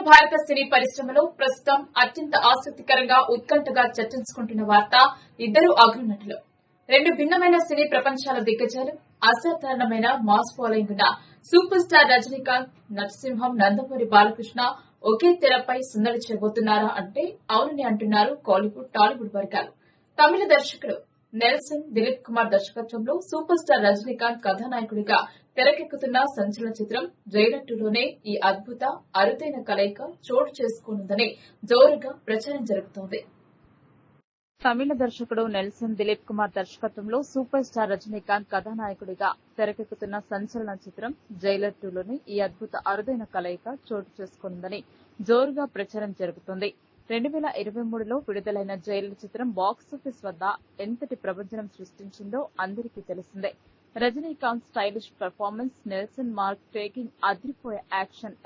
భారత సినీ పరిశ్రమలో ప్రస్తుతం అత్యంత ఆసక్తికరంగా ఉత్కంఠగా చర్చించుకుంటున్న వార్త ఇద్దరు అగ్రనటులు. రెండు భిన్నమైన సినీ ప్రపంచాల దిగ్గజాలు, అసాధారణమైన మాస్ ఫాలోయింగ్ ఉన్న సూపర్ స్టార్ రజనీకాంత్, నరసింహం నందమూరి బాలకృష్ణ ఒకే తెరపై సందడి చేయబోతున్నారా అంటే అవునని అంటున్నారు కోలీవుడ్, టాలీవుడ్ వర్గాలు. తమిళ దర్శకుడు నెల్సన్ దిలీప్ కుమార్ దర్శకత్వంలో సూపర్ స్టార్ రజనీకాంత్ కథానాయకుడిగా తెరకెక్కుతున్న సంచలన చిత్రం జైలర్ 2లోనే ఈ అద్భుత అరుదైన కలయిక చోటు చేసుకోనుందని జోరుగా ప్రచారం జరుగుతోంది. తమిళ దర్శకుడు నెల్సన్ దిలీప్ కుమార్ దర్శకత్వంలో సూపర్ స్టార్ రజనీకాంత్ కథానాయకుడిగా తెరకెక్కుతున్న సంచలన చిత్రం జైలర్ 2లోనే ఈ అద్భుత అరుదైన కలయిక చోటు చేసుకోనుందని జోరుగా ప్రచారం జరుగుతోంది. 2023లో విడుదలైన జైలర్ చిత్రం బాక్సాఫీస్ వద్ద ఎంతటి ప్రభంజనం సృష్టించిందో అందరికీ తెలిసిందే. Rajinikanth stylish performance, Nelson mark taking, అదిరిపోయే యాక్షన్